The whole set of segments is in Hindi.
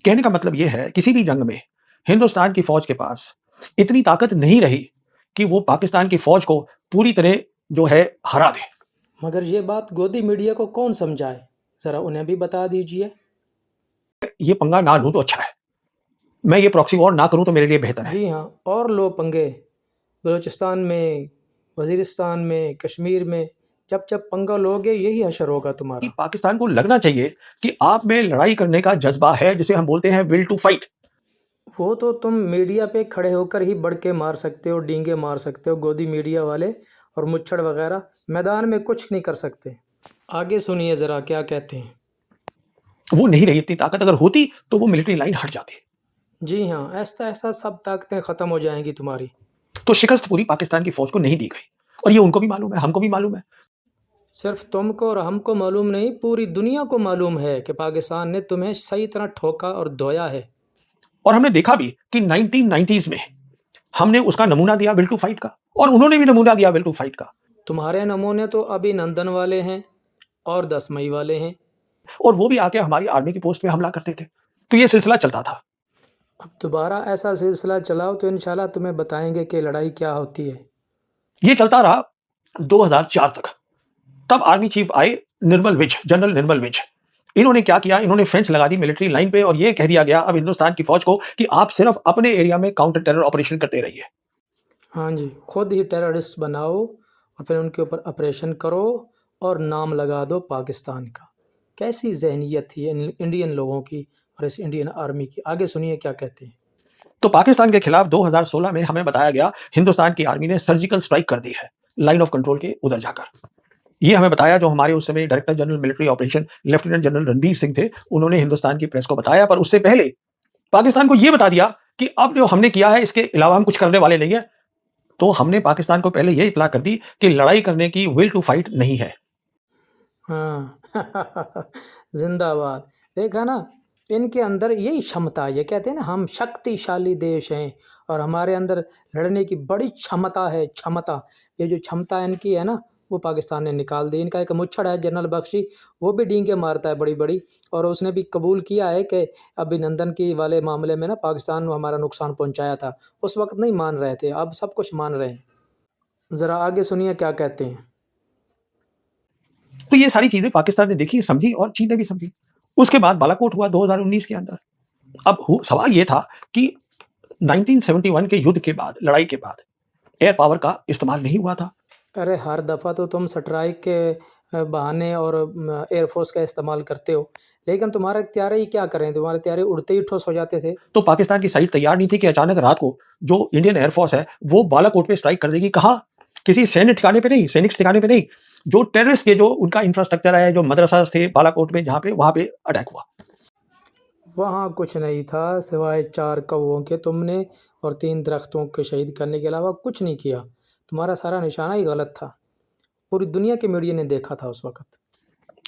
कहने का मतलब ये है, किसी भी जंग में हिंदुस्तान की फौज के पास इतनी ताकत नहीं रही कि वो पाकिस्तान की फौज को पूरी तरह जो है हरा दे। मगर ये बात गोदी मीडिया को कौन समझाए, ज़रा उन्हें भी बता दीजिए। ये पंगा ना लूं तो अच्छा है। मैं ये प्रॉक्सी वॉर ना करूं तो मेरे लिए बेहतर है। जी हाँ, और लो पंगे बलूचिस्तान में, वज़ीरिस्तान में, कश्मीर में। जब जब पंगा लोगे यही हशर होगा कि तुम्हारा। पाकिस्तान को लगना चाहिए कि आप में लड़ाई करने का जज्बा है, जिसे हम बोलते हैं विल टू फाइट। वो तो तुम मीडिया पे खड़े होकर ही बड़के मार सकते हो, डींगे मार सकते हो, गोदी मीडिया वाले और मुच्छड़ वगैरह मैदान में कुछ नहीं कर सकते। आगे सुनिए ज़रा क्या कहते हैं। वो नहीं रही इतनी ताकत, अगर होती तो वो मिलिट्री लाइन हट जाती। जी हाँ, ऐसा ऐसा सब ताकतें ख़त्म हो जाएंगी तुम्हारी। तो शिकस्त पूरी पाकिस्तान की फौज को नहीं दी गई, और ये उनको भी मालूम है, हमको भी मालूम है। सिर्फ तुमको और हमको मालूम नहीं, पूरी दुनिया को मालूम है कि पाकिस्तान ने तुम्हें सही तरह ठोका और धोया है। और हमने देखा भी कि 1990s में हमने उसका नमूना दिया विल टू फाइट का, और उन्होंने भी नमूना दिया विल टू फाइट का। तुम्हारे नमूने तो अभिनंदन वाले हैं और 10 मई वाले हैं। और वो भी आके हमारी आर्मी की पोस्ट पे हमला करते थे। तो ये सिलसिला चलता था। अब दोबारा ऐसा सिलसिला चलाओ तो इंशाल्लाह तुम्हें बताएंगे कि लड़ाई क्या होती है। ये चलता रहा 2004 तक। तब आर्मी चीफ आए निर्मल विज, जनरल निर्मल विज। इन्होंने क्या किया, इन्होंने फेंस लगा दी मिलिट्री लाइन पे, और ये कह दिया गया अब हिंदुस्तान की फौज को कि आप सिर्फ अपने एरिया में काउंटर टेरर ऑपरेशन करते रहिए। हाँ जी, खुद ही टेररिस्ट बनाओ और फिर उनके ऊपर ऑपरेशन करो और नाम लगा दो पाकिस्तान का। कैसी जहनीत थी इंडियन लोगों की और इस इंडियन आर्मी की। आगे सुनिए क्या कहते हैं। तो पाकिस्तान के खिलाफ 2016 में हमें बताया गया हिंदुस्तान की आर्मी ने सर्जिकल स्ट्राइक कर दी है लाइन ऑफ कंट्रोल के उधर जाकर। ये हमें बताया जो हमारे उस समय director general military operation lieutenant general Ranbir Singh थे, उन्होंने हिंदुस्तान की प्रेस को बताया। पर उससे पहले पाकिस्तान को यह बता दिया कि अब जो हमने किया है इसके अलावा हम कुछ करने वाले नहीं है। तो हमने पाकिस्तान को पहले यह इत्तला कर दी कि लड़ाई करने की विल टू फाइट नहीं है। हाँ जिंदाबाद। देखा ना, इनके अंदर यही क्षमता है। ये कहते हैं ना हम शक्तिशाली देश हैं और हमारे अंदर लड़ने की बड़ी क्षमता है। क्षमता, ये जो क्षमता इनकी है ना, वो पाकिस्तान ने निकाल दी। इनका एक मुच्छड़ है जनरल बख्शी, वो भी डींगे मारता है बड़ी बड़ी, और उसने भी कबूल किया है कि अभिनंदन की वाले मामले में ना पाकिस्तान को हमारा नुकसान पहुंचाया था। उस वक्त नहीं मान रहे थे, अब सब कुछ मान रहे हैं। ज़रा आगे सुनिए क्या कहते हैं। तो ये सारी चीजें पाकिस्तान ने देखी, समझी, और चीन ने भी समझी। उसके बाद बालाकोट हुआ 2019 के अंदर। अब सवाल ये था कि 1971 के युद्ध के बाद, लड़ाई के बाद एयर पावर का इस्तेमाल नहीं हुआ था। अरे हर दफ़ा तो तुम स्ट्राइक के बहाने और एयरफोर्स का इस्तेमाल करते हो, लेकिन तुम्हारे त्यारे ही क्या करें, तुम्हारे त्यारे उड़ते ही ठुस हो जाते थे। तो पाकिस्तान की साइड तैयार नहीं थी कि अचानक रात को जो इंडियन एयरफोर्स है वो बालाकोट पे स्ट्राइक कर देगी। कहाँ? किसी सैन्य ठिकाने पे नहीं, सैनिक ठिकाने पे नहीं, जो टेररिस्ट के जो उनका इंफ्रास्ट्रक्चर है, जो मदरसा थे बालाकोट में, जहाँ पे वहां पे अटैक हुआ। वहाँ कुछ नहीं था सिवाय 4 कौवों के तुमने और 3 दरख्तों के शहीद करने के अलावा कुछ नहीं किया। तुम्हारा सारा निशाना ही गलत था। पूरी दुनिया के मीडिया ने देखा था उस वक्त।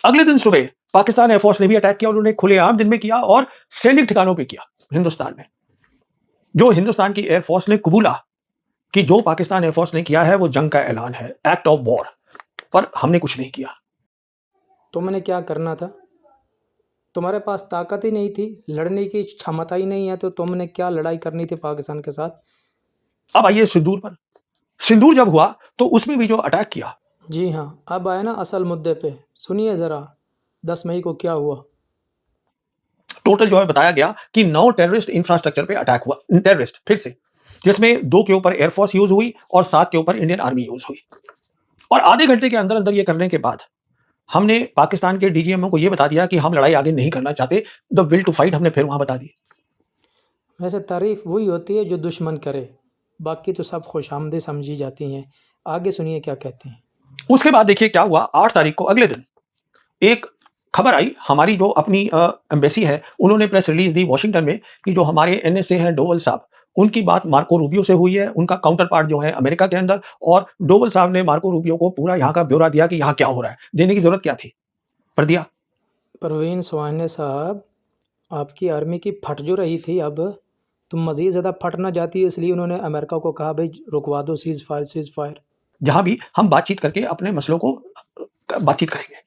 अगले दिन सुबह पाकिस्तान एयरफोर्स ने भी अटैक किया, उन्होंने खुलेआम दिन में किया और सैनिक ठिकानों पे किया हिंदुस्तान में। जो हिंदुस्तान की एयरफोर्स ने कबूला कि जो पाकिस्तान एयरफोर्स ने किया है वो जंग का ऐलान है, एक्ट ऑफ वॉर। पर हमने कुछ नहीं किया। तुमने क्या करना था? तुम्हारे पास ताकत ही नहीं थी, लड़ने की क्षमता ही नहीं है, तो तुमने क्या लड़ाई करनी थी पाकिस्तान के साथ? अब आइए सिंदूर पर। सिंदूर जब हुआ तो उसमें भी जो अटैक किया। जी हाँ, अब आए ना असल मुद्दे पे। सुनिए ज़रा 10 मई को क्या हुआ। टोटल जो है बताया गया कि 9 टेररिस्ट इंफ्रास्ट्रक्चर पे अटैक हुआ, टेररिस्ट फिर से, जिसमें 2 के ऊपर एयरफोर्स यूज हुई और 7 के ऊपर इंडियन आर्मी यूज हुई। और आधे घंटे के अंदर अंदर ये करने के बाद हमने पाकिस्तान के डीजीएमओ को ये बता दिया कि हम लड़ाई आगे नहीं करना चाहते। द विल टू फाइट हमने फिर वहां बता दी। वैसे तारीफ वही होती है जो दुश्मन करे, बाकी तो सब खुशामदी समझी जाती हैं। आगे सुनिए क्या कहते हैं। उसके बाद देखिए क्या हुआ। 8 तारीख को अगले दिन एक खबर आई, हमारी जो अपनी एम्बेसी है उन्होंने प्रेस रिलीज दी वॉशिंगटन में कि जो हमारे एनएसए हैं डोवल साहब, उनकी बात मार्को रूबियो से हुई है, उनका काउंटर पार्ट जो है अमेरिका के अंदर। और डोवल साहब ने मार्को रूबियो को पूरा यहाँ का ब्यौरा दिया कि यहाँ क्या हो रहा है। देने की जरूरत क्या थी, पर दिया। परवीन सुहाने साहब, आपकी आर्मी की फट जो रही थी, अब तुम मज़ीद ज़्यादा फट ना जाती है, इसलिए उन्होंने अमेरिका को कहा भाई रुकवा दो, सीज़ फायर सीज़ फायर। जहां भी हम बातचीत करके अपने मसलों को बातचीत करेंगे।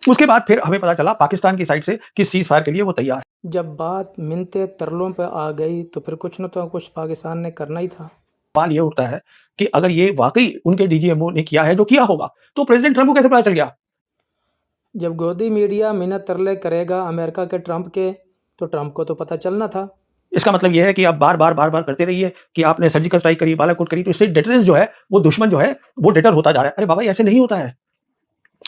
उसके बाद फिर हमें पता चला पाकिस्तान की साइड से कि सीज फायर के लिए वो तैयार है। जब बात मिन्नते तरलों पे आ गई तो फिर कुछ न तो कुछ पाकिस्तान ने करना ही था। सवाल ये उठता है कि अगर ये वाकई उनके डीजीएमओ ने किया है जो किया होगा, तो प्रेसिडेंट ट्रंप को कैसे पता चल गया? जब गोदी मीडिया मिन्नत तरले करेगा अमेरिका के ट्रंप के, तो ट्रंप को तो पता चलना था। इसका मतलब ये है कि आप बार-बार करते रहिए कि आपने सर्जिकल स्ट्राइक करी, बालाकोट करी, तो इससे डिटरेंस जो है, वो दुश्मन जो है, वो डिटर होता जा रहा है। अरे बाबा, ऐसे नहीं होता है।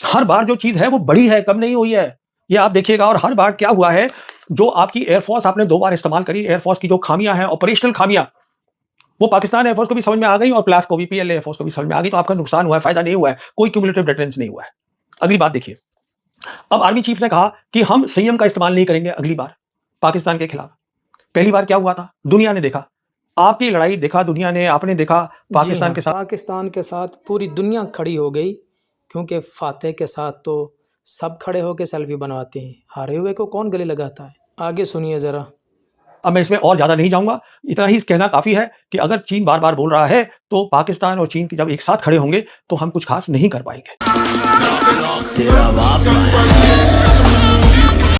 हर बार जो चीज़ है, वो बड़ी है, कम नहीं हुई है। ये आप देखिएगा। और हर बार क्या हुआ है, जो आपकी एयरफोर्स आपने 2 बार इस्तेमाल करी, एयरफोर्स की जो खामियाँ हैं, ऑपरेशनल खामियाँ, वो पाकिस्तान एयरफोर्स को भी समझ में आ गई और प्लाफ को भी, पीएलए एयरफोर्स को भी समझ में आ गई, तो आपका नुकसान हुआ है, फायदा नहीं हुआ है। कोई क्यूमुलेटिव डिटरेंस नहीं हुआ है। अगली बात देखिए। अब आर्मी चीफ ने कहा कि हम संयम का इस्तेमाल नहीं करेंगे अगली बार पाकिस्तान के खिलाफ। पहली बार क्या हुआ था? दुनिया ने देखा। आपकी लड़ाई देखा दुनिया ने, आपने देखा जी पाकिस्तान हाँ, के साथ। पाकिस्तान के साथ पूरी दुनिया खड़ी हो गई, क्योंकि फातेह के साथ तो सब खड़े होकर सेल्फी बनवाते हैं, हारे हुए को कौन गले लगाता है। आगे सुनिए ज़रा। अब मैं इसमें और ज़्यादा नहीं जाऊँगा, इतना ही कहना काफ़ी है कि अगर चीन बार-बार बोल रहा है, तो पाकिस्तान और चीन की जब एक साथ खड़े होंगे, तो हम कुछ ख़ास नहीं कर पाएँगे। तेरा बाप